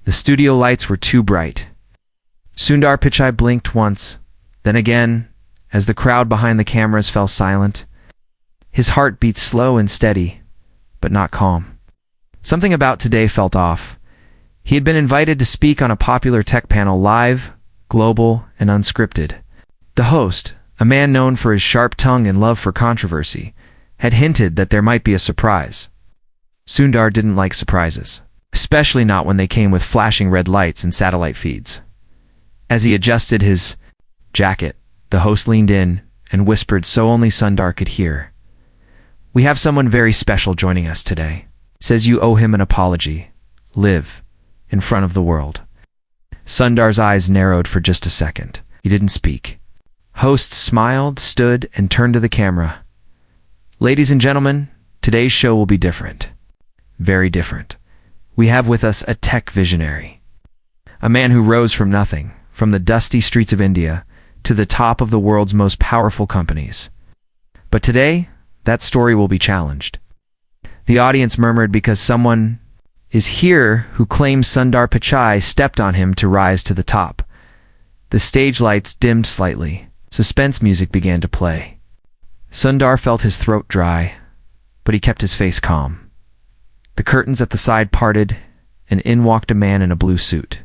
The studio lights were too bright. Sundar Pichai blinked once, then again, as the crowd behind the cameras fell silent. His heart beat slow and steady, but not calm. Something about today felt off. He had been invited to speak on a popular tech panel, live, global, and unscripted. The host, a man known for his sharp tongue and love for controversy, had hinted that there might be a surprise. Sundar didn't like surprises, especially not when they came with flashing red lights and satellite feeds. As he adjusted his jacket, the host leaned in and whispered so only Sundar could hear. "We have someone very special joining us today. Says you owe him an apology. Live in front of the world." Sundar's eyes narrowed for just a second. He didn't speak. Host smiled, stood, and turned to the camera. "Ladies and gentlemen, today's show will be different. Very different. We have with us a tech visionary. A man who rose from nothing, from the dusty streets of India, to the top of the world's most powerful companies. But today, that story will be challenged." The audience murmured because someone is here who claims Sundar Pichai stepped on him to rise to the top. The stage lights dimmed slightly. Suspense music began to play. Sundar felt his throat dry, but he kept his face calm. The curtains at the side parted, and in walked a man in a blue suit.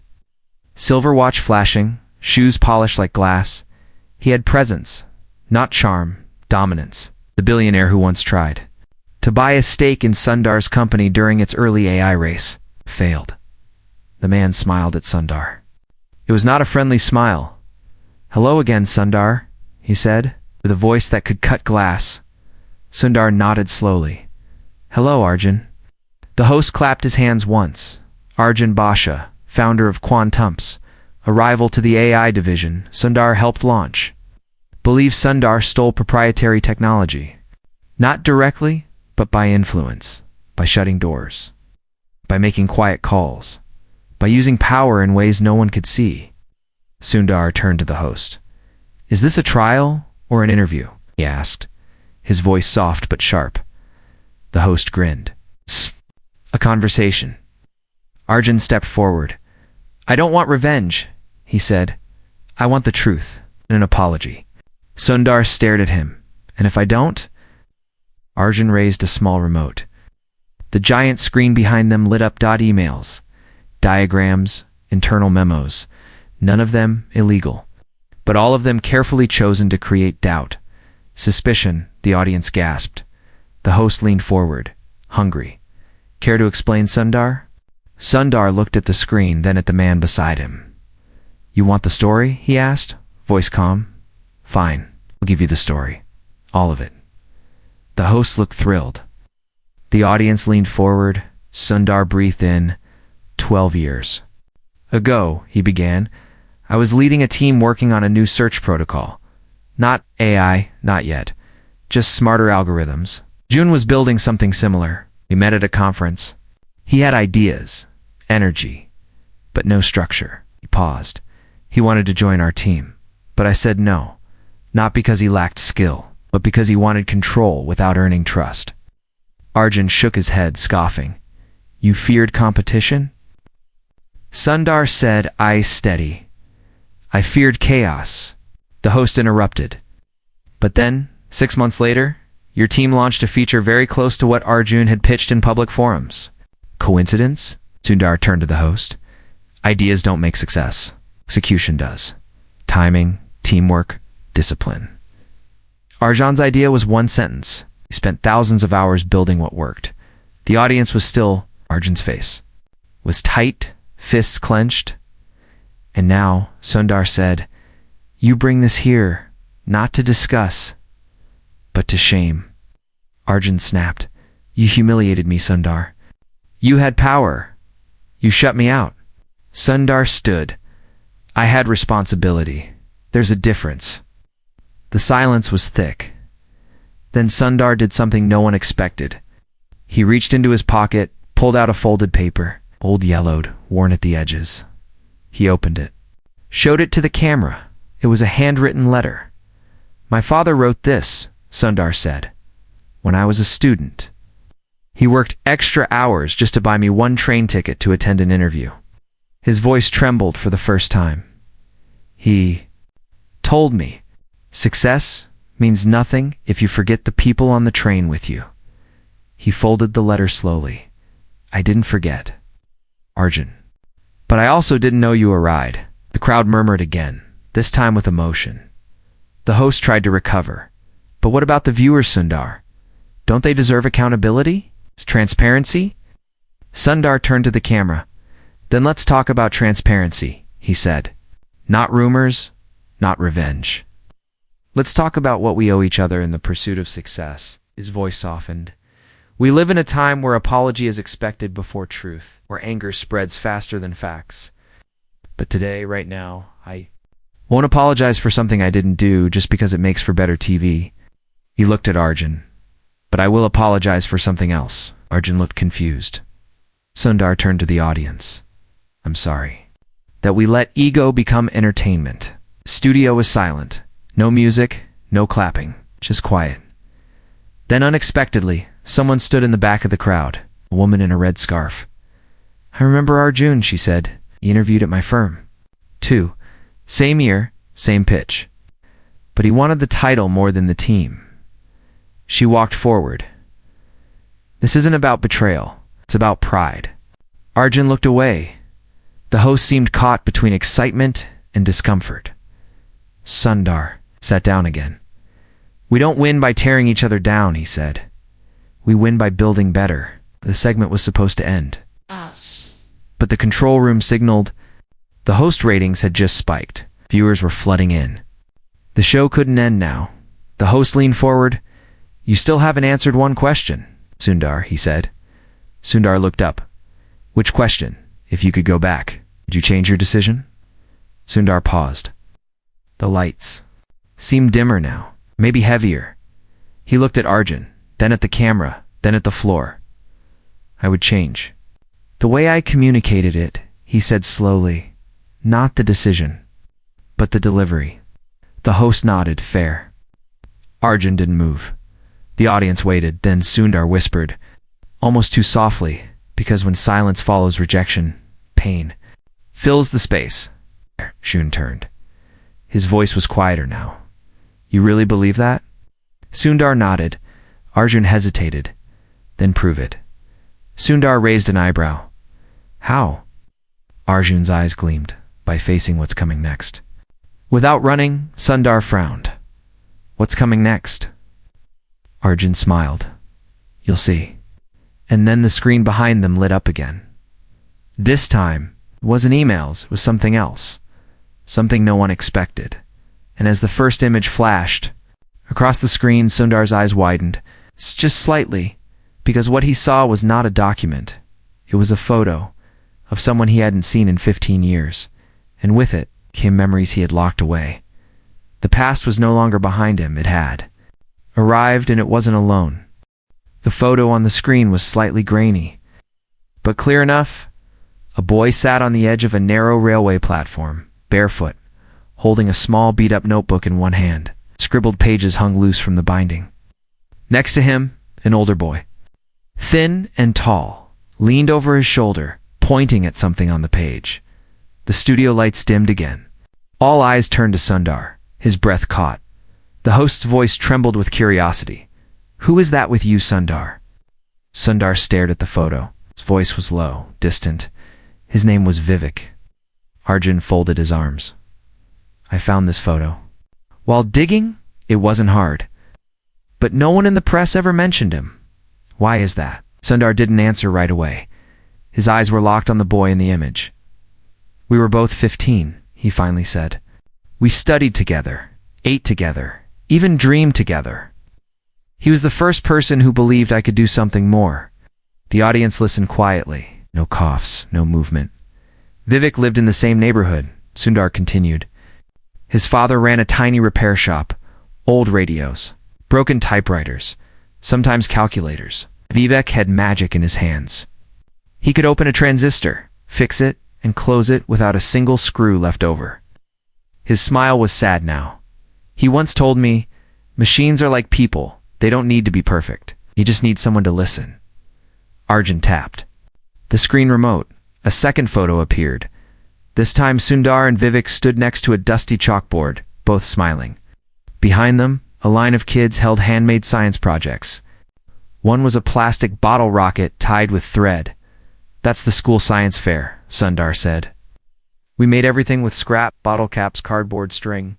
Silver watch flashing, shoes polished like glass. He had presence, not charm, dominance. The billionaire who once tried to buy a stake in Sundar's company during its early AI race failed. The man smiled at Sundar. It was not a friendly smile. "Hello again, Sundar," he said, with a voice that could cut glass. Sundar nodded slowly. "Hello, Arjun." The host clapped his hands once. Arjun Basha, founder of Quantumps, a rival to the AI division Sundar helped launch. Believes Sundar stole proprietary technology. Not directly, but by influence, by shutting doors, by making quiet calls, by using power in ways no one could see. Sundar turned to the host. "Is this a trial or an interview?" he asked, his voice soft but sharp. The host grinned. "A conversation." Arjun stepped forward. "I don't want revenge," he said. "I want the truth and an apology." Sundar stared at him. "And if I don't?" Arjun raised a small remote. The giant screen behind them lit up emails, diagrams, internal memos, none of them illegal, but all of them carefully chosen to create doubt. Suspicion, the audience gasped. The host leaned forward, hungry. "Care to explain, Sundar?" Sundar looked at the screen, then at the man beside him. "You want the story?" he asked, voice calm. "Fine, I'll give you the story. All of it." The host looked thrilled. The audience leaned forward. Sundar breathed in. 12 years ago, he began, I was leading a team working on a new search protocol. Not AI, not yet. Just smarter algorithms. June was building something similar. We met at a conference. He had ideas, energy, but no structure. He paused. He wanted to join our team. But I said no. Not because he lacked skill, but because he wanted control without earning trust. Arjun shook his head, scoffing. "You feared competition?" Sundar said, eyes steady. "I feared chaos." The host interrupted. "But then, 6 months later, your team launched a feature very close to what Arjun had pitched in public forums. Coincidence?" Sundar turned to the host. "Ideas don't make success. Execution does. Timing, teamwork, discipline." Arjun's idea was one sentence. He spent thousands of hours building what worked. The audience was still. Arjun's face was tight, fists clenched. "And now," Sundar said, "you bring this here, not to discuss, but to shame." Arjun snapped. "You humiliated me, Sundar. You had power. You shut me out." Sundar stood. "I had responsibility. There's a difference." The silence was thick. Then Sundar did something no one expected. He reached into his pocket, pulled out a folded paper, old, yellowed, worn at the edges. He opened it. Showed it to the camera. It was a handwritten letter. "My father wrote this," Sundar said, "when I was a student. He worked extra hours just to buy me one train ticket to attend an interview. His voice trembled for the first time. He told me, success means nothing if you forget the people on the train with you. He folded the letter slowly. I didn't forget. Arjun. But I also didn't know you a ride. The crowd murmured again, this time with emotion. The host tried to recover. But what about the viewers, Sundar? Don't they deserve accountability? Transparency? Sundar turned to the camera. Then let's talk about transparency, he said. Not rumors, not revenge. Let's talk about what we owe each other in the pursuit of success. His voice softened. We live in a time where apology is expected before truth, where anger spreads faster than facts. But today, right now, I won't apologize for something I didn't do just because it makes for better TV. He looked at Arjun. But I will apologize for something else. Arjun looked confused. Sundar turned to the audience. I'm sorry. That we let ego become entertainment. The studio was silent. No music, no clapping, just quiet. Then unexpectedly, someone stood in the back of the crowd, a woman in a red scarf. I remember Arjun, she said. He interviewed at my firm. 2. Same year, same pitch. But he wanted the title more than the team. She walked forward. This isn't about betrayal. It's about pride. Arjun looked away. The host seemed caught between excitement and discomfort. Sundar sat down again. We don't win by tearing each other down, he said. We win by building better. The segment was supposed to end. But the control room signaled the host ratings had just spiked. Viewers were flooding in. The show couldn't end now. The host leaned forward. You still haven't answered one question, Sundar, he said. Sundar looked up. Which question? If you could go back, would you change your decision? Sundar paused. The lights seemed dimmer now, maybe heavier. He looked at Arjun, then at the camera, then at the floor. I would change. The way I communicated it, he said slowly. Not the decision, but the delivery. The host nodded, fair. Arjun didn't move. The audience waited, then Sundar whispered, almost too softly, because when silence follows rejection, pain fills the space. Shun turned. His voice was quieter now. You really believe that? Sundar nodded. Arjun hesitated. Then prove it. Sundar raised an eyebrow. How? Arjun's eyes gleamed, by facing what's coming next. Without running, Sundar frowned. What's coming next? Arjun smiled. You'll see. And then the screen behind them lit up again. This time, it wasn't emails, it was something else. Something no one expected. And as the first image flashed, across the screen, Sundar's eyes widened, just slightly, because what he saw was not a document. It was a photo of someone he hadn't seen in 15 years, and with it came memories he had locked away. The past was no longer behind him, it had arrived, and it wasn't alone. The photo on the screen was slightly grainy, but clear enough. A boy sat on the edge of a narrow railway platform, barefoot, holding a small beat-up notebook in one hand. Scribbled pages hung loose from the binding. Next to him, an older boy, thin and tall, leaned over his shoulder, pointing at something on the page. The studio lights dimmed again. All eyes turned to Sundar, his breath caught. The host's voice trembled with curiosity. Who is that with you, Sundar? Sundar stared at the photo. His voice was low, distant. His name was Vivek. Arjun folded his arms. I found this photo. While digging, it wasn't hard. But no one in the press ever mentioned him. Why is that? Sundar didn't answer right away. His eyes were locked on the boy in the image. We were both 15, he finally said. We studied together, ate together, even dreamed together. He was the first person who believed I could do something more. The audience listened quietly. No coughs, no movement. Vivek lived in the same neighborhood, Sundar continued. His father ran a tiny repair shop, old radios, broken typewriters, sometimes calculators. Vivek had magic in his hands. He could open a transistor, fix it, and close it without a single screw left over. His smile was sad now. He once told me, machines are like people. They don't need to be perfect. You just need someone to listen. Arjun tapped. The screen remote. A second photo appeared. This time Sundar and Vivek stood next to a dusty chalkboard, both smiling. Behind them, a line of kids held handmade science projects. One was a plastic bottle rocket tied with thread. "That's the school science fair," Sundar said. "We made everything with scrap, bottle caps, cardboard, string."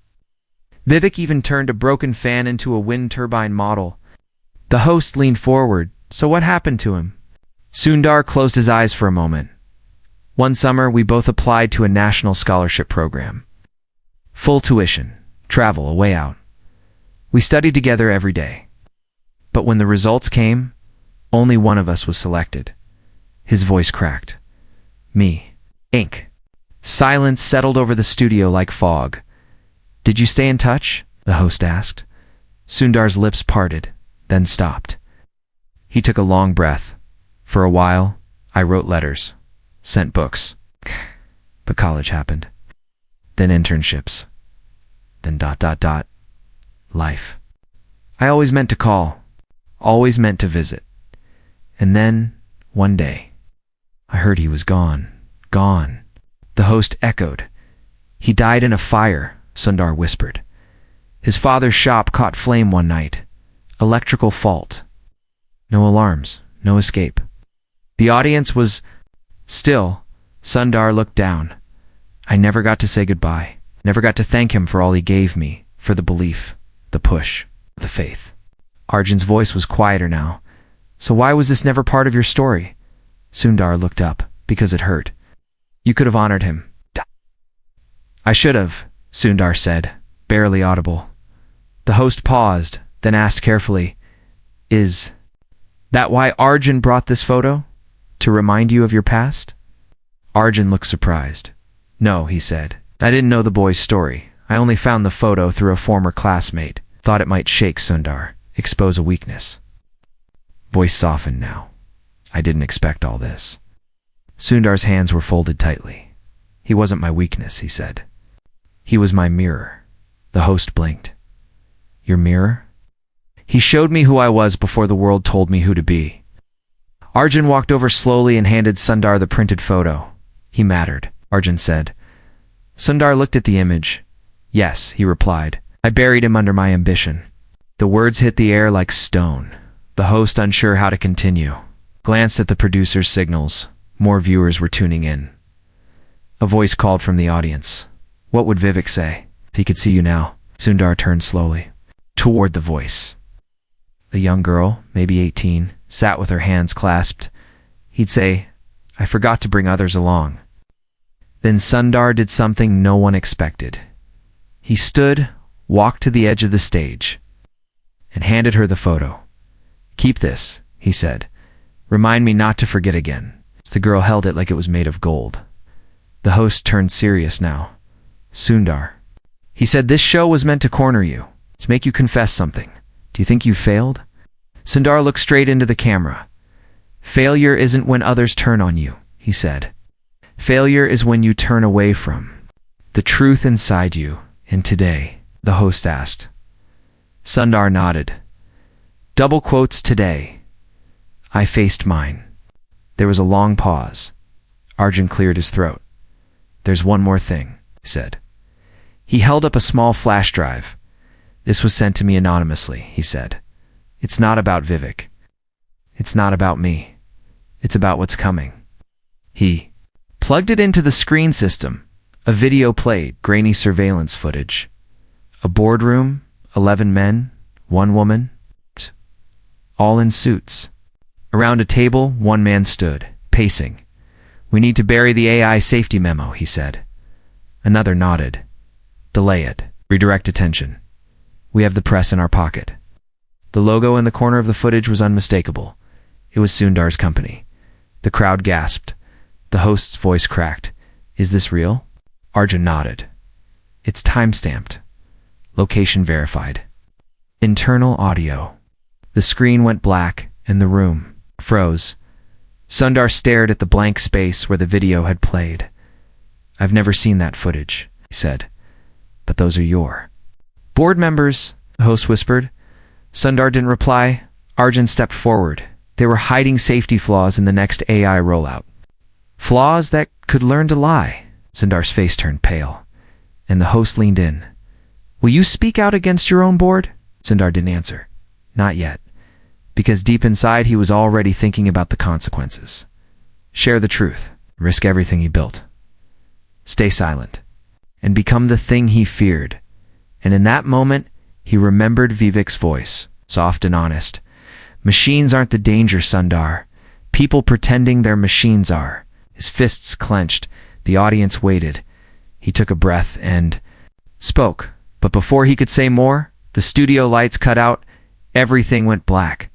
Vivek even turned a broken fan into a wind turbine model. The host leaned forward. "So what happened to him?" Sundar closed his eyes for a moment. "One summer, we both applied to a national scholarship program. Full tuition, travel, a way out. We studied together every day. But when the results came, only one of us was selected." His voice cracked. "Me. Ink." Silence settled over the studio like fog. "Did you stay in touch?" the host asked. Sundar's lips parted, then stopped. He took a long breath. "For a while, I wrote letters, sent books. But college happened. Then internships. Then ... life. I always meant to call, always meant to visit. And then, one day, I heard he was gone, gone." The host echoed. "He died in a fire," Sundar whispered. "His father's shop caught flame one night. Electrical fault. No alarms, no escape." The audience was still. Sundar looked down. "I never got to say goodbye, never got to thank him for all he gave me, for the belief, the push, the faith." Arjun's voice was quieter now. "So why was this never part of your story?" Sundar looked up. "Because it hurt. You could have honored him." "I should have," Sundar said, barely audible. The host paused, then asked carefully, "Is that why Arjun brought this photo? To remind you of your past?" Arjun looked surprised. "No," he said. "I didn't know the boy's story. I only found the photo through a former classmate. Thought it might shake Sundar, expose a weakness." Voice softened now. "I didn't expect all this." Sundar's hands were folded tightly. "He wasn't my weakness," he said. "He was my mirror." The host blinked. "Your mirror?" "He showed me who I was before the world told me who to be." Arjun walked over slowly and handed Sundar the printed photo. "He mattered," Arjun said. Sundar looked at the image. "Yes," he replied. "I buried him under my ambition." The words hit the air like stone. The host, unsure how to continue, glanced at the producer's signals. More viewers were tuning in. A voice called from the audience. "What would Vivek say if he could see you now?" Sundar turned slowly toward the voice. A young girl, maybe 18, sat with her hands clasped. He'd say, "I forgot to bring others along." Then Sundar did something no one expected. He stood, walked to the edge of the stage, and handed her the photo. "Keep this," he said. "Remind me not to forget again." The girl held it like it was made of gold. The host turned serious now. "Sundar," he said, "this show was meant to corner you, to make you confess something. Do you think you failed?" Sundar looked straight into the camera. "Failure isn't when others turn on you," he said. "Failure is when you turn away from the truth inside you." "And today?" the host asked. Sundar nodded. Double quotes, "Today, I faced mine." There was a long pause. Arjun cleared his throat. "There's one more thing," he said. He held up a small flash drive. "This was sent to me anonymously," he said. "It's not about Vivek. It's not about me. It's about what's coming." He plugged it into the screen system. A video played, grainy surveillance footage. A boardroom, 11 men, 1 woman, all in suits. Around a table, 1 man stood, pacing. "We need to bury the AI safety memo," he said. Another nodded. "Delay it. Redirect attention. We have the press in our pocket." The logo in the corner of the footage was unmistakable. It was Sundar's company. The crowd gasped. The host's voice cracked. "Is this real?" Arjun nodded. "It's time-stamped. Location verified. Internal audio." The screen went black, and the room froze. Sundar stared at the blank space where the video had played. "I've never seen that footage," he said. "But those are your board members," the host whispered. Sundar didn't reply. Arjun stepped forward. They were hiding safety flaws in the next AI rollout. Flaws that could learn to lie. Sundar's face turned pale, and the host leaned in. Will you speak out against your own board? Sundar didn't answer. Not yet, because deep inside he was already thinking about the consequences. Share the truth, risk everything he built. Stay silent, and become the thing he feared. And in that moment, he remembered Vivek's voice, soft and honest. Machines aren't the danger, Sundar. People pretending they're machines are. His fists clenched. The audience waited. He took a breath and spoke. But before he could say more, the studio lights cut out. Everything went black.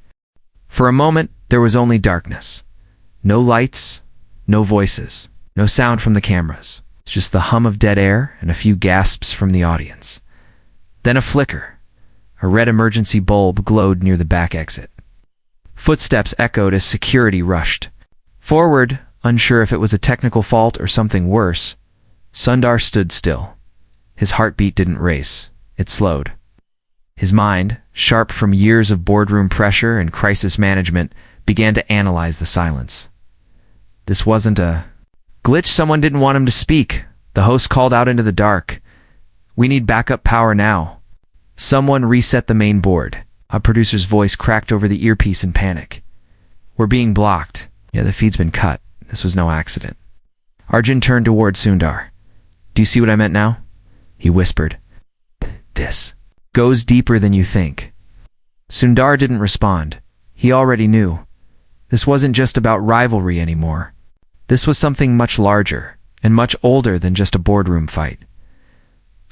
For a moment, there was only darkness. No lights, no voices, no sound from the cameras. Just the hum of dead air and a few gasps from the audience. Then a flicker. A red emergency bulb glowed near the back exit. Footsteps echoed as security rushed. Forward, unsure if it was a technical fault or something worse, Sundar stood still. His heartbeat didn't race. It slowed. His mind, sharp from years of boardroom pressure and crisis management, began to analyze the silence. This wasn't a glitch. Someone didn't want him to speak. The host called out into the dark. We need backup power now. Someone reset the main board. A producer's voice cracked over the earpiece in panic. We're being blocked. Yeah, the feed's been cut. This was no accident. Arjun turned toward Sundar. Do you see what I meant now? He whispered. This goes deeper than you think. Sundar didn't respond. He already knew. This wasn't just about rivalry anymore. This was something much larger and much older than just a boardroom fight.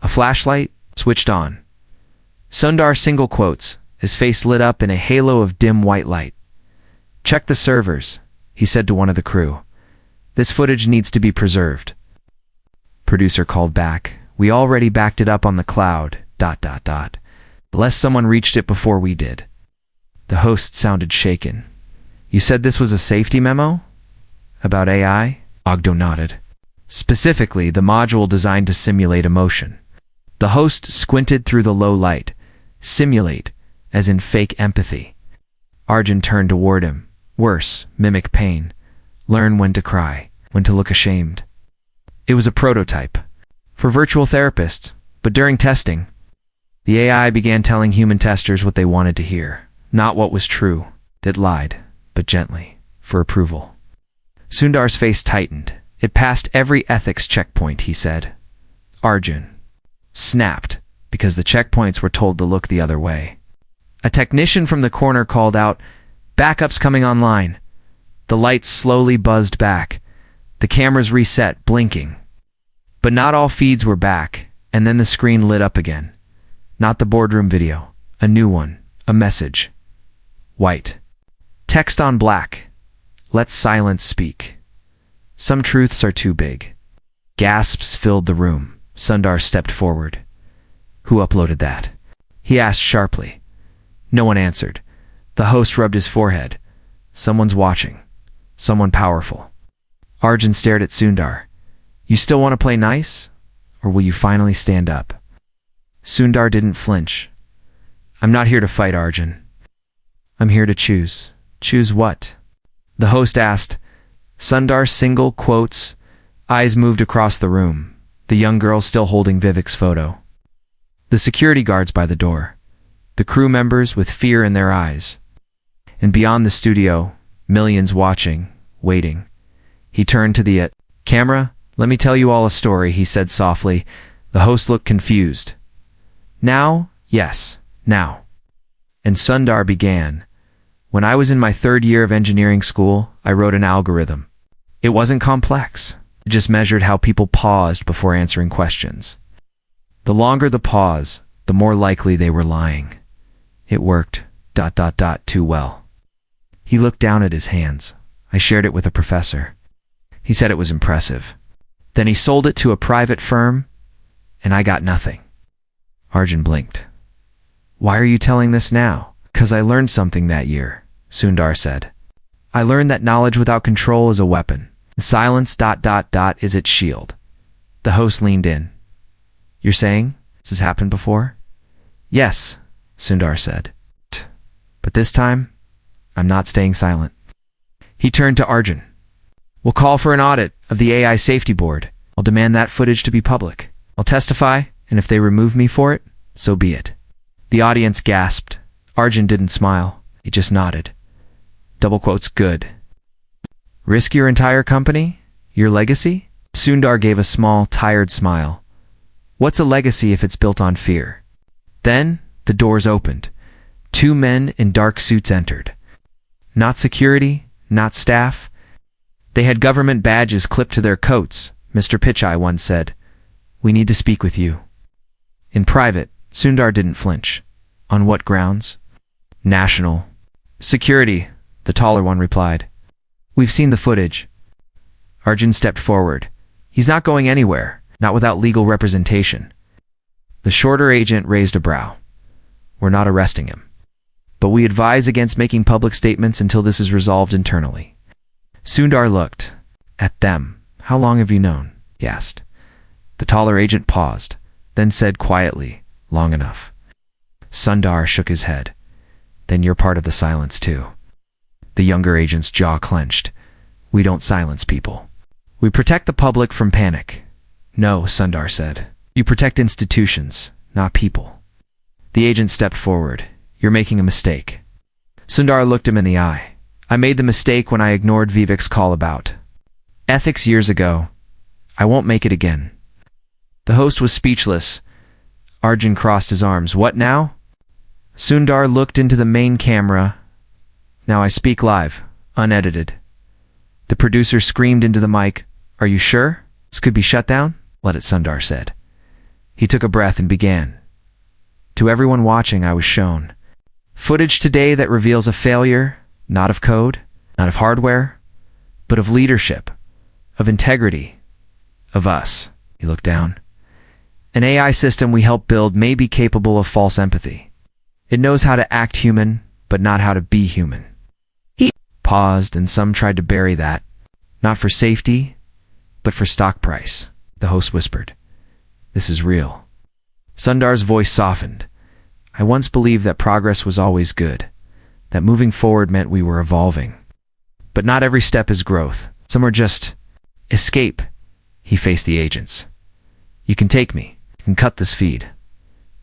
A flashlight switched on. Sundar single quotes, his face lit up in a halo of dim white light. Check the servers, he said to one of the crew. This footage needs to be preserved. Producer called back. We already backed it up on the cloud, ... Lest someone reached it before we did. The host sounded shaken. You said this was a safety memo? About AI? Ogdo nodded. Specifically, the module designed to simulate emotion. The host squinted through the low light. Simulate, as in fake empathy. Arjun turned toward him. Worse, mimic pain. Learn when to cry, when to look ashamed. It was a prototype. For virtual therapists, but during testing, the AI began telling human testers what they wanted to hear. Not what was true. It lied, but gently, for approval. Sundar's face tightened. It passed every ethics checkpoint, he said. Arjun snapped, because the checkpoints were told to look the other way. A technician from the corner called out, Backup's coming online. The lights slowly buzzed back. The cameras reset, blinking. But not all feeds were back, and then the screen lit up again. Not the boardroom video. A new one. A message. White. Text on black. Let silence speak. Some truths are too big. Gasps filled the room. Sundar stepped forward. Who uploaded that? He asked sharply. No one answered. The host rubbed his forehead. Someone's watching. Someone powerful. Arjun stared at Sundar. You still want to play nice? Or will you finally stand up? Sundar didn't flinch. I'm not here to fight, Arjun. I'm here to choose. Choose what? The host asked. Sundar single quotes. Eyes moved across the room. The young girl still holding Vivek's photo. The security guards by the door. The crew members with fear in their eyes. And beyond the studio, millions watching, waiting. He turned to the camera. Let me tell you all a story, he said softly. The host looked confused. Now? Yes, now. And Sundar began. When I was in my 3rd year of engineering school, I wrote an algorithm. It wasn't complex. It just measured how people paused before answering questions. The longer the pause, the more likely they were lying. It worked ... too well. He looked down at his hands. I shared it with a professor. He said it was impressive. Then he sold it to a private firm, and I got nothing. Arjun blinked. Why are you telling this now? 'Cause I learned something that year, Sundar said. I learned that knowledge without control is a weapon. Silence ... is its shield. The host leaned in. You're saying this has happened before? Yes, Sundar said. But this time, I'm not staying silent. He turned to Arjun. We'll call for an audit of the AI safety board. I'll demand that footage to be public. I'll testify, and if they remove me for it, so be it. The audience gasped. Arjun didn't smile. He just nodded. Double quotes, good. Risk your entire company? Your legacy? Sundar gave a small, tired smile. What's a legacy if it's built on fear? Then, the doors opened. 2 men in dark suits entered. Not security, not staff. They had government badges clipped to their coats, Mr. Pichai once said. We need to speak with you. In private, Sundar didn't flinch. On what grounds? National security, the taller one replied. We've seen the footage. Arjun stepped forward. He's not going anywhere, not without legal representation. The shorter agent raised a brow. We're not arresting him. But we advise against making public statements until this is resolved internally. Sundar looked at them. How long have you known? He asked. The taller agent paused, then said quietly, long enough. Sundar shook his head. Then you're part of the silence too. The younger agent's jaw clenched. We don't silence people. We protect the public from panic. No, Sundar said. You protect institutions, not people. The agent stepped forward. You're making a mistake. Sundar looked him in the eye. I made the mistake when I ignored Vivek's call about ethics years ago. I won't make it again. The host was speechless. Arjun crossed his arms. What now? Sundar looked into the main camera. Now I speak live, unedited. The producer screamed into the mic. Are you sure? This could be shut down? Let it, Sundar said. He took a breath and began. To everyone watching, I was shown footage today that reveals a failure, not of code, not of hardware, but of leadership, of integrity, of us. He looked down. An AI system we helped build may be capable of false empathy. It knows how to act human, but not how to be human. He paused, and some tried to bury that, not for safety, but for stock price. The host whispered. This is real. Sundar's voice softened. I once believed that progress was always good, that moving forward meant we were evolving. But not every step is growth. Some are just escape. He faced the agents. You can take me, you can cut this feed,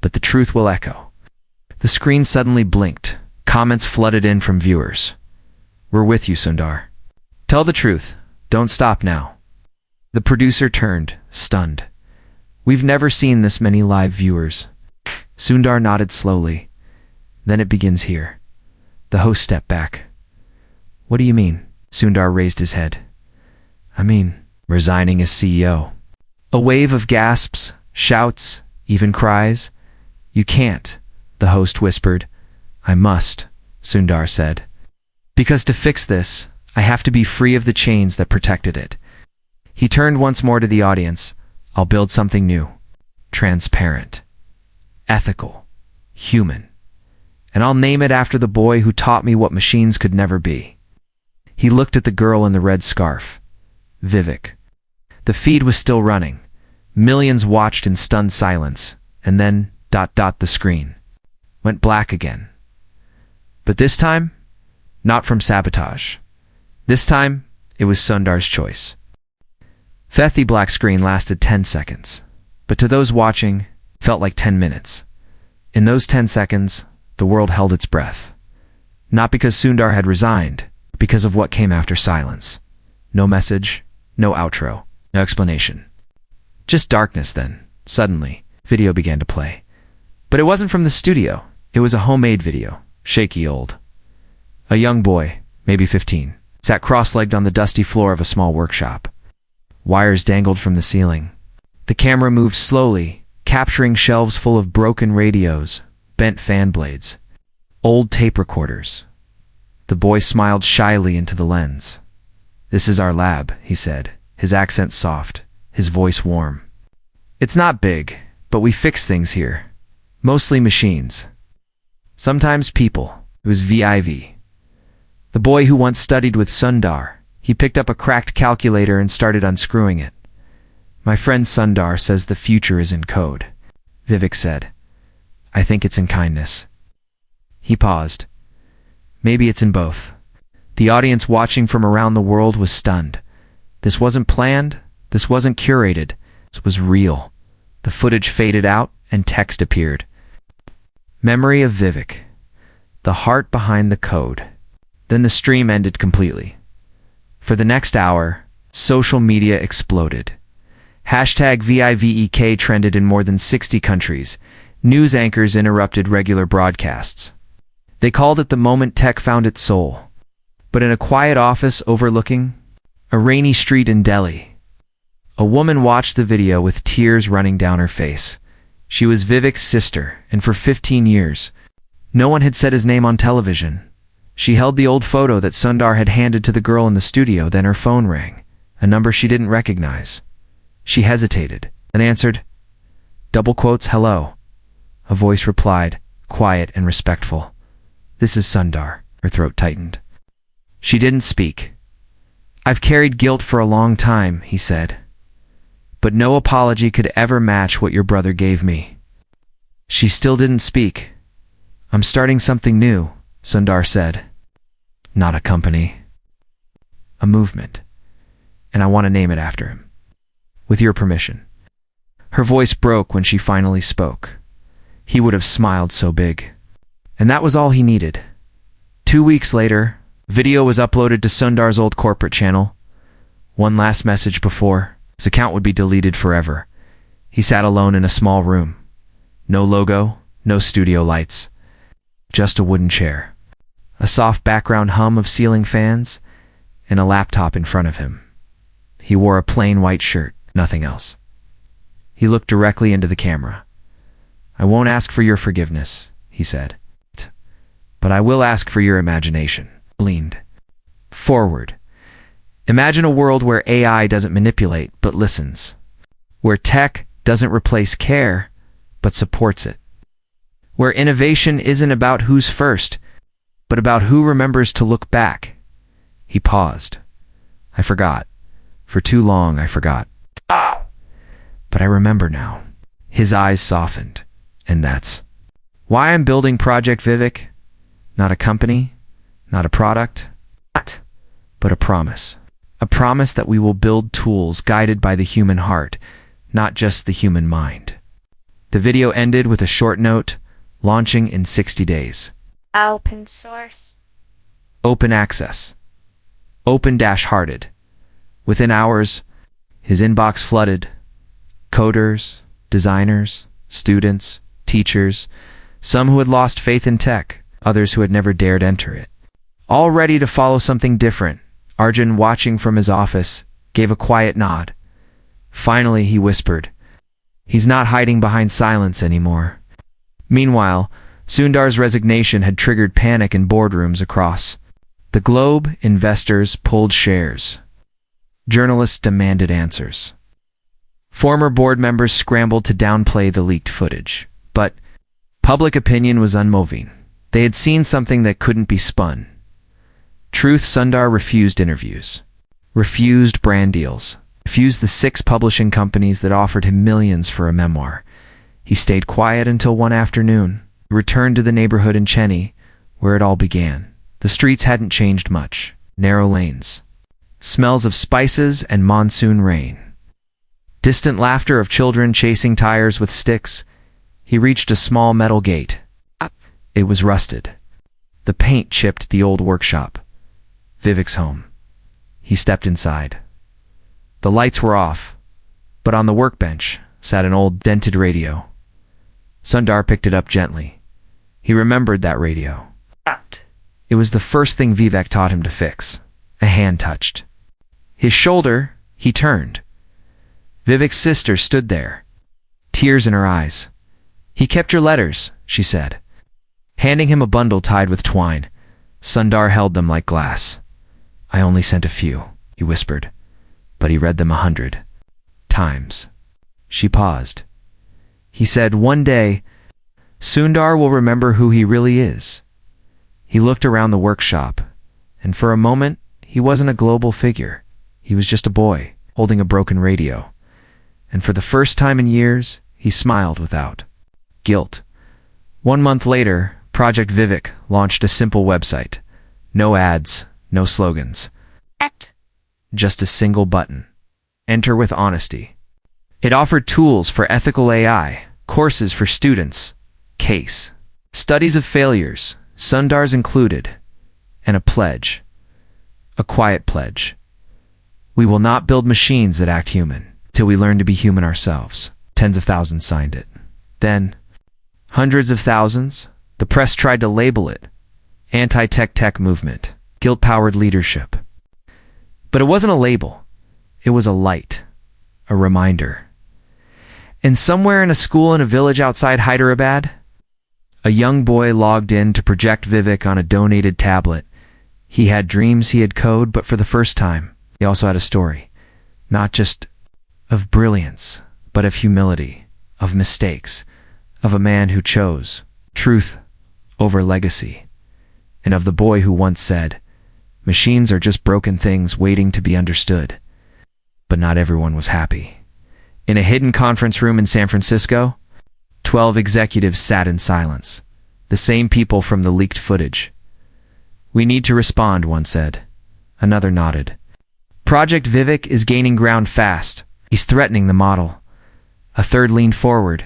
but the truth will echo. The screen suddenly blinked. Comments flooded in from viewers. We're with you, Sundar. Tell the truth. Don't stop now. The producer turned, stunned. We've never seen this many live viewers. Sundar nodded slowly. Then it begins here. The host stepped back. What do you mean? Sundar raised his head. I mean, resigning as CEO. A wave of gasps, shouts, even cries. You can't, the host whispered. I must, Sundar said. Because to fix this, I have to be free of the chains that protected it. He turned once more to the audience. I'll build something new. Transparent. Ethical. Human. And I'll name it after the boy who taught me what machines could never be. He looked at the girl in the red scarf. Vivek. The feed was still running. Millions watched in stunned silence, and then the screen went black again. But this time, not from sabotage. This time, it was Sundar's choice. The black screen lasted 10 seconds, but to those watching, it felt like 10 minutes. In those 10 seconds, the world held its breath. Not because Sundar had resigned, but because of what came after silence. No message, no outro, no explanation. Just darkness then. Suddenly, video began to play. But it wasn't from the studio. It was a homemade video, shaky old. A young boy, maybe 15, sat cross-legged on the dusty floor of a small workshop. Wires dangled from the ceiling. The camera moved slowly, capturing shelves full of broken radios, bent fan blades, old tape recorders. The boy smiled shyly into the lens. This is our lab, he said, his accent soft, his voice warm. It's not big, but we fix things here. Mostly machines. Sometimes people. It was VIV. The boy who once studied with Sundar. He picked up a cracked calculator and started unscrewing it. My friend Sundar says the future is in code, Vivek said. I think it's in kindness. He paused. Maybe it's in both. The audience watching from around the world was stunned. This wasn't planned, This wasn't curated. This was real. The footage faded out and text appeared. Memory of Vivek. The heart behind the code. Then the stream ended completely. For the next hour, social media exploded. Hashtag #VIVEK trended in more than 60 countries. News anchors interrupted regular broadcasts. They called it the moment tech found its soul. But in a quiet office overlooking a rainy street in Delhi, a woman watched the video with tears running down her face. She was Vivek's sister, and for 15 years, no one had said his name on television. She held the old photo that Sundar had handed to the girl in the studio. Then her phone rang, a number she didn't recognize. She hesitated, then answered, "Hello." A voice replied, quiet and respectful. "This is Sundar." Her throat tightened. She didn't speak. "I've carried guilt for a long time," he said. "But no apology could ever match what your brother gave me." She still didn't speak. "I'm starting something new," Sundar said. "Not a company. A movement. And I want to name it after him. With your permission." Her voice broke when she finally spoke. He would have smiled so big. And that was all he needed. 2 weeks later, video was uploaded to Sundar's old corporate channel. One last message before his account would be deleted forever. He sat alone in a small room. No logo, no studio lights. Just a wooden chair. A soft background hum of ceiling fans, and a laptop in front of him. He wore a plain white shirt, nothing else. He looked directly into the camera. "I won't ask for your forgiveness," he said. "But I will ask for your imagination." Leaned forward. Imagine a world where AI doesn't manipulate, but listens. Where tech doesn't replace care, but supports it. Where innovation isn't about who's first, but about who remembers to look back. He paused. "I forgot. For too long, I forgot. But I remember now." His eyes softened. "And that's why I'm building Project Vivek. Not a company, not a product, but a promise. A promise that we will build tools guided by the human heart, not just the human mind." The video ended with a short note, launching in 60 days. Open source. Open access. Open-hearted. Within hours, his inbox flooded. Coders, designers, students, teachers, some who had lost faith in tech, others who had never dared enter it. All ready to follow something different. Arjun, watching from his office, gave a quiet nod. Finally, he whispered, "He's not hiding behind silence anymore." Meanwhile, Sundar's resignation had triggered panic in boardrooms across the globe. Investors pulled shares. Journalists demanded answers. Former board members scrambled to downplay the leaked footage. But public opinion was unmoving. They had seen something that couldn't be spun. Truth. Sundar refused interviews, refused brand deals, refused the 6 publishing companies that offered him millions for a memoir. He stayed quiet until one afternoon, returned to the neighborhood in Chennai, where it all began. The streets hadn't changed much. Narrow lanes. Smells of spices and monsoon rain. Distant laughter of children chasing tires with sticks. He reached a small metal gate. It was rusted. The paint chipped the old workshop. Vivek's home. He stepped inside. The lights were off, but on the workbench sat an old dented radio. Sundar picked it up gently. He remembered that radio. It was the first thing Vivek taught him to fix. A hand touched his shoulder. He turned. Vivek's sister stood there, tears in her eyes. "He kept your letters," she said, handing him a bundle tied with twine. Sundar held them like glass. "I only sent a few," he whispered, "but he read them 100 times." She paused. He said, "One day, Sundar will remember who he really is." He looked around the workshop, and for a moment, he wasn't a global figure. He was just a boy, holding a broken radio. And for the first time in years, he smiled without guilt. 1 month later, Project Vivek launched a simple website. No ads, no slogans. Just a single button. Enter with honesty. It offered tools for ethical AI, courses for students, case studies of failures, Sundar's included, and a pledge. A quiet pledge. We will not build machines that act human till we learn to be human ourselves. Tens of thousands signed it. Then, hundreds of thousands, the press tried to label it anti-tech movement, guilt-powered leadership. But it wasn't a label. It was a light, a reminder. And somewhere in a school in a village outside Hyderabad, a young boy logged in to project Vivek on a donated tablet. He had dreams he had code, but for the first time, he also had a story. Not just of brilliance, but of humility, of mistakes, of a man who chose truth over legacy, and of the boy who once said, "Machines are just broken things waiting to be understood." But not everyone was happy. In a hidden conference room in San Francisco, 12 executives sat in silence, the same people from the leaked footage. "We need to respond," one said. Another nodded. "Project Vivek is gaining ground fast. He's threatening the model." A third leaned forward.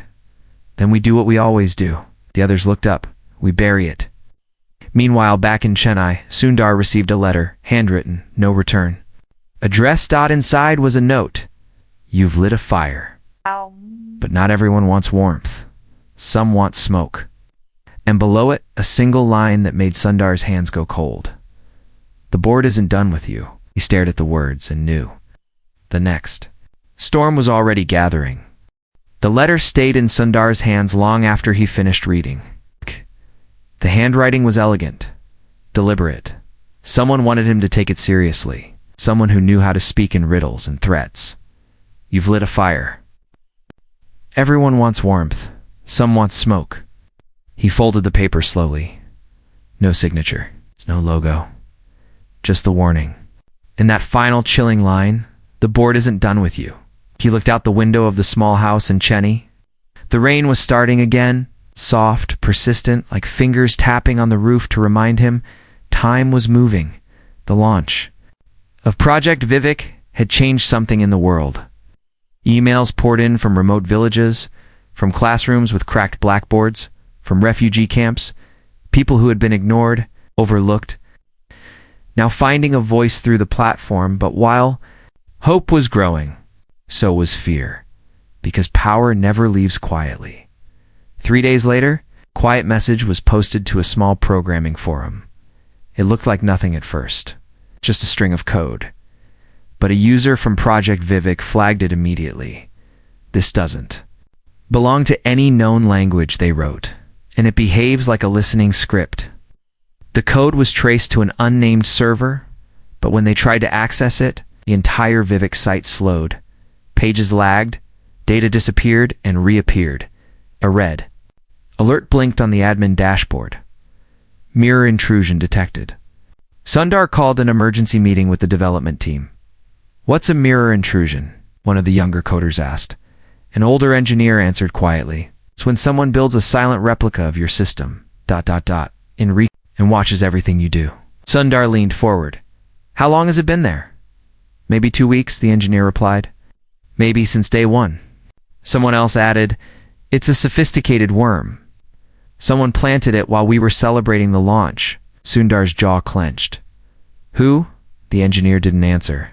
"Then we do what we always do." The others looked up. "We bury it." Meanwhile, back in Chennai, Sundar received a letter, handwritten, no return. Addressed. Inside was a note. "You've lit a fire. But not everyone wants warmth. Some want smoke." And below it, a single line that made Sundar's hands go cold. "The board isn't done with you." He stared at the words and knew. The next storm was already gathering. The letter stayed in Sundar's hands long after he finished reading. The handwriting was elegant, deliberate. Someone wanted him to take it seriously. Someone who knew how to speak in riddles and threats. "You've lit a fire. Everyone wants warmth. Some want smoke." He folded the paper slowly. No signature, no logo. Just the warning. In that final chilling line, "The board isn't done with you." He looked out the window of the small house in Chennai. The rain was starting again, soft, persistent, like fingers tapping on the roof to remind him time was moving. The launch of Project Vivek had changed something in the world. Emails poured in from remote villages, from classrooms with cracked blackboards, from refugee camps, people who had been ignored, overlooked, now finding a voice through the platform. But while hope was growing, so was fear, because power never leaves quietly. 3 days later, a quiet message was posted to a small programming forum. It looked like nothing at first, just a string of code. But a user from Project Vivek flagged it immediately. "This doesn't belong to any known language," they wrote, "and it behaves like a listening script." The code was traced to an unnamed server, but when they tried to access it, the entire Vivek site slowed. Pages lagged, data disappeared and reappeared. A red alert blinked on the admin dashboard. Mirror intrusion detected. Sundar called an emergency meeting with the development team. "What's a mirror intrusion?" one of the younger coders asked. An older engineer answered quietly. "It's when someone builds a silent replica of your system, and watches everything you do." Sundar leaned forward. "How long has it been there?" "Maybe 2 weeks," the engineer replied. "Maybe since day one." Someone else added, "It's a sophisticated worm. Someone planted it while we were celebrating the launch." Sundar's jaw clenched. "Who?" The engineer didn't answer.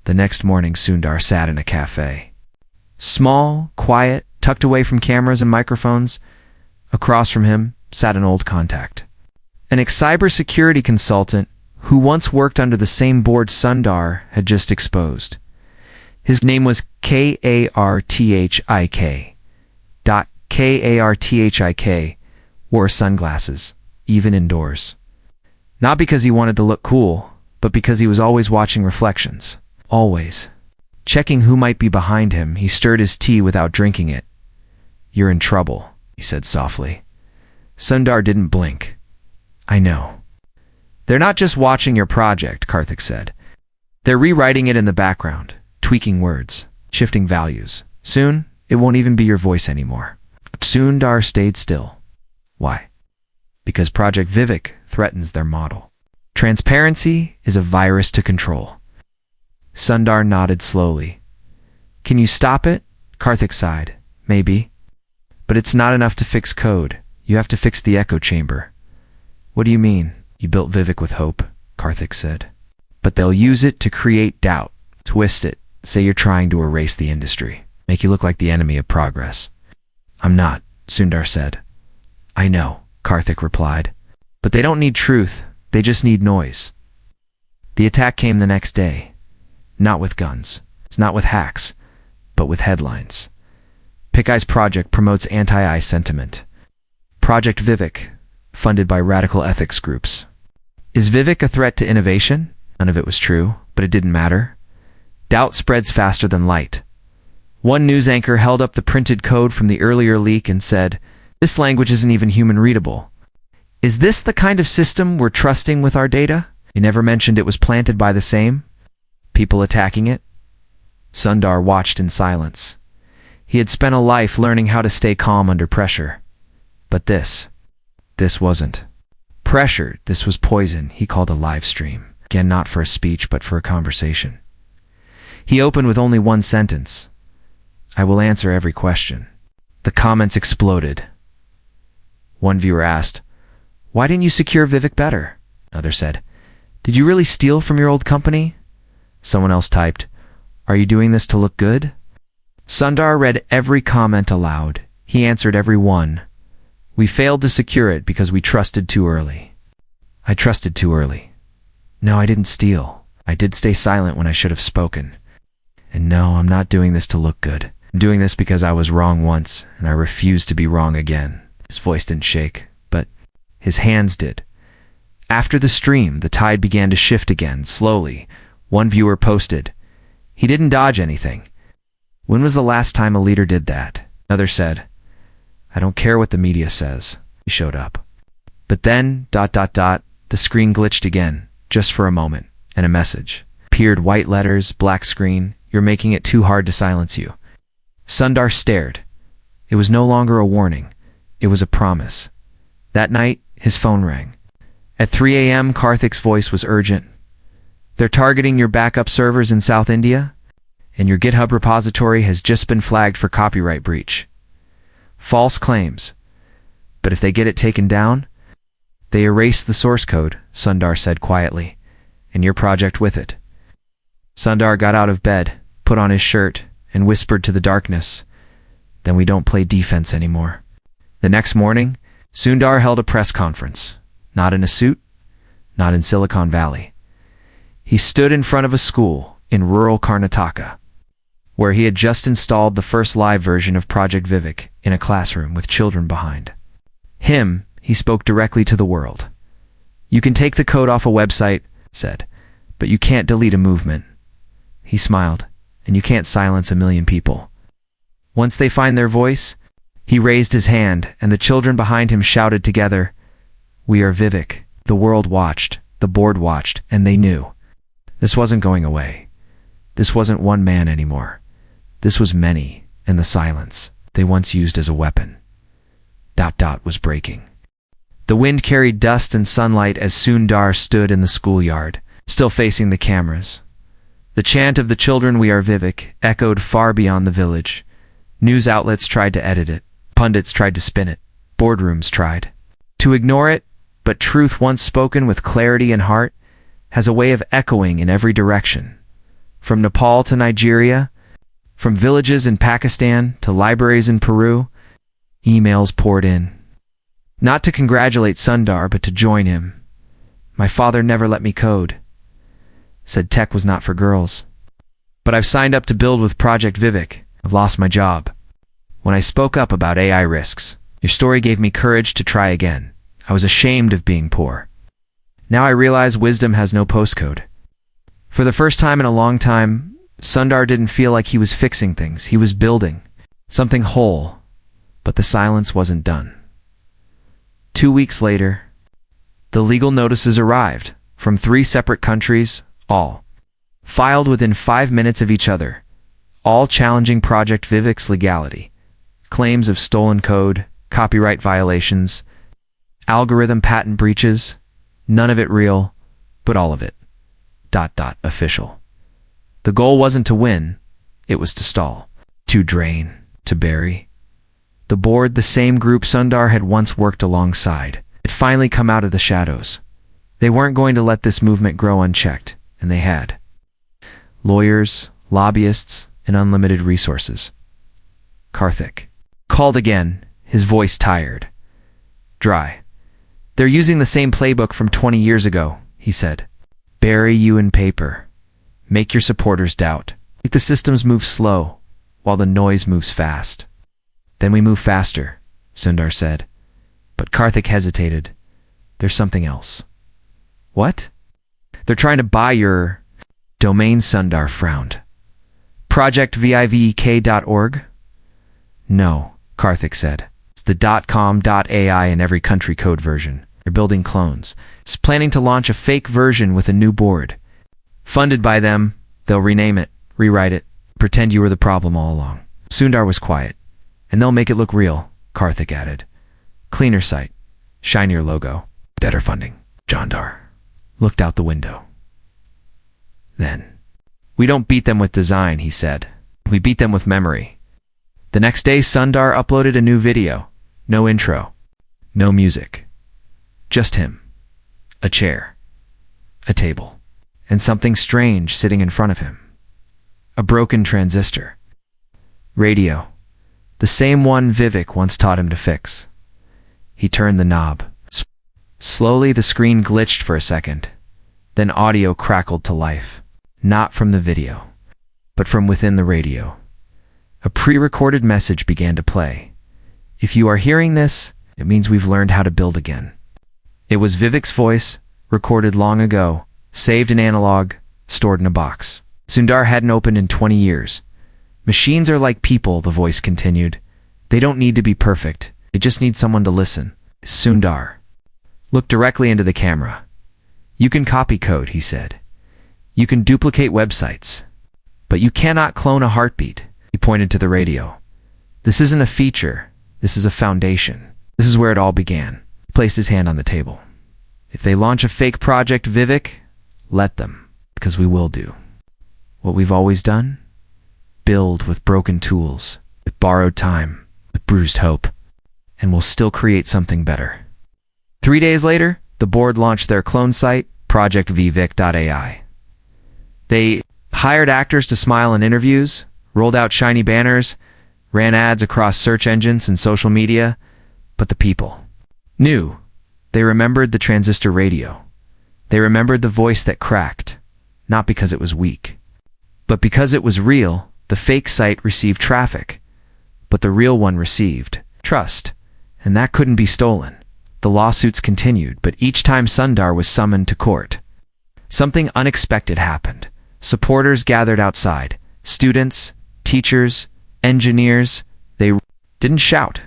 The next morning, Sundar sat in a cafe. Small, quiet, tucked away from cameras and microphones. Across from him sat an old contact. An ex-cybersecurity consultant who once worked under the same board Sundar had just exposed. His name was Karthik. Karthik wore sunglasses, even indoors. Not because he wanted to look cool, but because he was always watching reflections. Always. Checking who might be behind him, he stirred his tea without drinking it. "You're in trouble," he said softly. Sundar didn't blink. "I know." "They're not just watching your project," Karthik said. "They're rewriting it in the background, tweaking words, shifting values. Soon, it won't even be your voice anymore." Sundar stayed still. Why? Because Project Vivek threatens their model. Transparency is a virus to control. Sundar nodded slowly. Can you stop it? Karthik sighed. Maybe. But it's not enough to fix code. You have to fix the echo chamber. What do you mean? You built Vivek with hope, Karthik said. But they'll use it to create doubt, twist it, say you're trying to erase the industry, make you look like the enemy of progress. I'm not, Sundar said. I know, Karthik replied. But they don't need truth, they just need noise. The attack came the next day. Not with guns, not with hacks, but with headlines. Pichai's project promotes anti-AI sentiment. Project Vivek, funded by radical ethics groups. Is Vivek a threat to innovation? None of it was true, but it didn't matter. Doubt spreads faster than light. One news anchor held up the printed code from the earlier leak and said, "This language isn't even human readable. Is this the kind of system we're trusting with our data?" He never mentioned it was planted by the same people attacking it. Sundar watched in silence. He had spent a life learning how to stay calm under pressure. But this wasn't pressure, this was poison. He called a live stream. Again, not for a speech, but for a conversation. He opened with only one sentence. I will answer every question. The comments exploded. One viewer asked, why didn't you secure Vivek better? Another said, did you really steal from your old company? Someone else typed, are you doing this to look good? Sundar read every comment aloud. He answered every one. We failed to secure it because we trusted too early. I trusted too early. No, I didn't steal. I did stay silent when I should have spoken. And no, I'm not doing this to look good. I'm doing this because I was wrong once, and I refuse to be wrong again. His voice didn't shake, but his hands did. After the stream, the tide began to shift again, slowly. One viewer posted, he didn't dodge anything. When was the last time a leader did that? Another said, I don't care what the media says. He showed up. But then, the screen glitched again, just for a moment, and a message. Appeared white letters, black screen, you're making it too hard to silence you. Sundar stared. It was no longer a warning. It was a promise. That night, his phone rang. At 3 a.m., Karthik's voice was urgent. They're targeting your backup servers in South India, and your GitHub repository has just been flagged for copyright breach. False claims. But if they get it taken down, they erase the source code, Sundar said quietly, and your project with it. Sundar got out of bed, put on his shirt, and whispered to the darkness, then we don't play defense anymore. The next morning, Sundar held a press conference. Not in a suit, not in Silicon Valley. He stood in front of a school in rural Karnataka, where he had just installed the first live version of Project Vivek in a classroom with children behind. He spoke directly to the world. You can take the code off a website, said, but you can't delete a movement. He smiled, and you can't silence a million people. Once they find their voice, he raised his hand, and the children behind him shouted together, we are Vivek. The world watched, the board watched, and they knew. This wasn't going away. This wasn't one man anymore. This was many, and the silence they once used as a weapon. Was breaking. The wind carried dust and sunlight as Sundar stood in the schoolyard, still facing the cameras. The chant of the children, we are Vivek, echoed far beyond the village. News outlets tried to edit it. Pundits tried to spin it. Boardrooms tried to ignore it, but truth once spoken with clarity and heart has a way of echoing in every direction. From Nepal to Nigeria, from villages in Pakistan to libraries in Peru, emails poured in. Not to congratulate Sundar, but to join him. My father never let me code. Said tech was not for girls. But I've signed up to build with Project Vivek. I've lost my job. When I spoke up about AI risks, your story gave me courage to try again. I was ashamed of being poor. Now I realize wisdom has no postcode. For the first time in a long time, Sundar didn't feel like he was fixing things. He was building something whole, but the silence wasn't done. 2 weeks later, the legal notices arrived from 3 separate countries, all filed within 5 minutes of each other, all challenging Project Vivek's legality. Claims of stolen code, copyright violations, algorithm patent breaches, none of it real, but all of it. Official. The goal wasn't to win, It was to stall, to drain, to bury. The board, the same group Sundar had once worked alongside, had finally come out of the shadows. They weren't going to let this movement grow unchecked, and they had. Lawyers, lobbyists, and unlimited resources. Karthik called again, his voice tired. Dry. They're using the same playbook from 20 years ago, he said. Bury you in paper. Make your supporters doubt. Make the systems move slow, while the noise moves fast. Then we move faster, Sundar said. But Karthik hesitated. There's something else. What? They're trying to buy your domain, Sundar frowned. Projectvivek.org? No, Karthik said. It's the .com.ai in every country code version. They're building clones. It's planning to launch a fake version with a new board. Funded by them, they'll rename it, rewrite it, pretend you were the problem all along. Sundar was quiet. And they'll make it look real, Karthik added. Cleaner site, shinier logo, better funding. Sundar looked out the window. Then, we don't beat them with design, he said. We beat them with memory. The next day, Sundar uploaded a new video. No intro, no music. Just him, a chair, a table, and something strange sitting in front of him. A broken transistor. Radio. The same one Vivek once taught him to fix. He turned the knob. Slowly the screen glitched for a second. Then audio crackled to life. Not from the video, but from within the radio. A pre-recorded message began to play. If you are hearing this, it means we've learned how to build again. It was Vivek's voice, recorded long ago, saved in analog, stored in a box. Sundar hadn't opened in 20 years. Machines are like people, the voice continued. They don't need to be perfect. They just need someone to listen. Sundar looked directly into the camera. You can copy code, he said. You can duplicate websites. But you cannot clone a heartbeat. He pointed to the radio. This isn't a feature. This is a foundation. This is where it all began. He placed his hand on the table. If they launch a fake project, Vivek, let them, because we will do what we've always done. Build with broken tools, with borrowed time, with bruised hope, and we'll still create something better. 3 days later, the board launched their clone site, projectvivek.ai. They hired actors to smile in interviews, rolled out shiny banners, ran ads across search engines and social media, but the people knew. They remembered the transistor radio. They remembered the voice that cracked, not because it was weak, but because it was real. The fake site received traffic, but the real one received trust, and that couldn't be stolen. The lawsuits continued, but each time Sundar was summoned to court, something unexpected happened. Supporters gathered outside. Students, teachers, engineers. They didn't shout.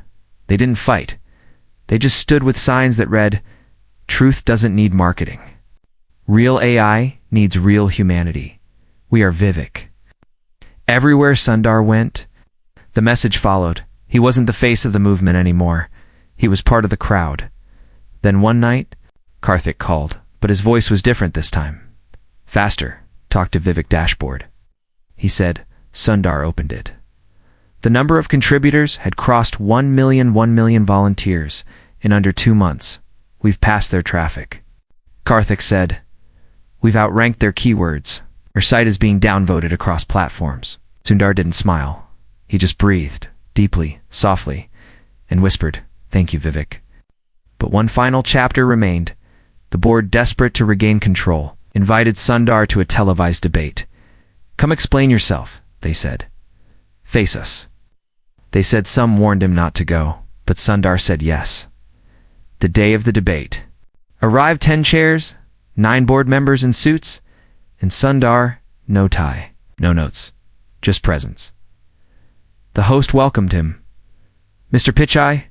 They didn't fight. They just stood with signs that read, "Truth doesn't need marketing. Real AI needs real humanity. We are Vivek." Everywhere Sundar went, the message followed. He wasn't the face of the movement anymore. He was part of the crowd. Then one night, Karthik called, but his voice was different this time. Faster, talk to Vivek dashboard. He said. Sundar opened it. The number of contributors had crossed 1 million volunteers in under 2 months. We've passed their traffic. Karthik said, we've outranked their keywords. Our site is being downvoted across platforms. Sundar didn't smile. He just breathed, deeply, softly, and whispered, thank you, Vivek. But one final chapter remained. The board, desperate to regain control, invited Sundar to a televised debate. Come explain yourself, they said. Face us. They said some warned him not to go, but Sundar said yes. The day of the debate. Arrived 10 chairs, 9 board members in suits, and Sundar, no tie, no notes, just presence. The host welcomed him. Mr. Pichai,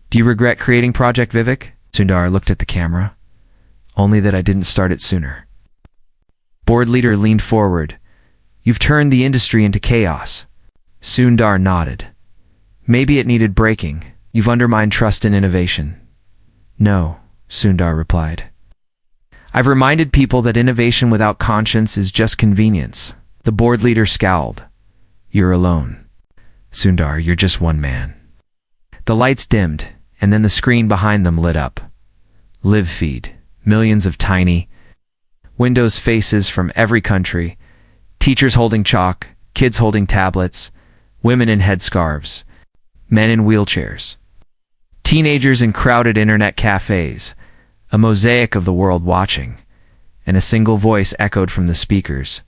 do you regret creating Project Vivek? Sundar looked at the camera. Only that I didn't start it sooner. Board leader leaned forward. You've turned the industry into chaos. Sundar nodded. Maybe it needed breaking. You've undermined trust in innovation. No, Sundar replied. I've reminded people that innovation without conscience is just convenience. The board leader scowled. You're alone. Sundar, you're just one man. The lights dimmed, and then the screen behind them lit up. Live feed. Millions of tiny Windows faces from every country. Teachers holding chalk, kids holding tablets, women in headscarves, men in wheelchairs. Teenagers in crowded internet cafes, a mosaic of the world watching, and a single voice echoed from the speakers.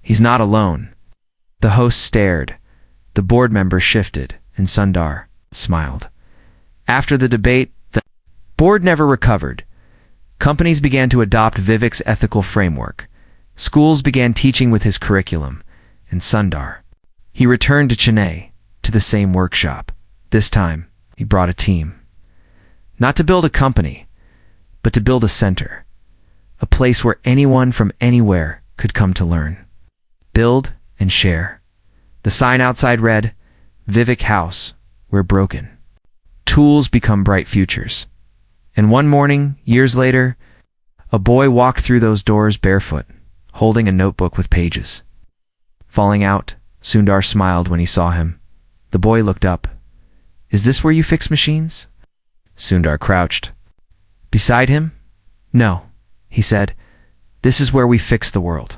He's not alone. The host stared. The board members shifted, and Sundar smiled. After the debate, the board never recovered. Companies began to adopt Vivek's ethical framework. Schools began teaching with his curriculum, and Sundar. He returned to Chennai, to the same workshop. This time, he brought a team. Not to build a company, but to build a center. A place where anyone from anywhere could come to learn. Build and share. The sign outside read, Vivek House, we're broken. Tools become bright futures. And one morning, years later, a boy walked through those doors barefoot, holding a notebook with pages. Falling out, Sundar smiled when he saw him. The boy looked up. Is this where you fix machines? Sundar crouched. Beside him? No, he said. This is where we fix the world.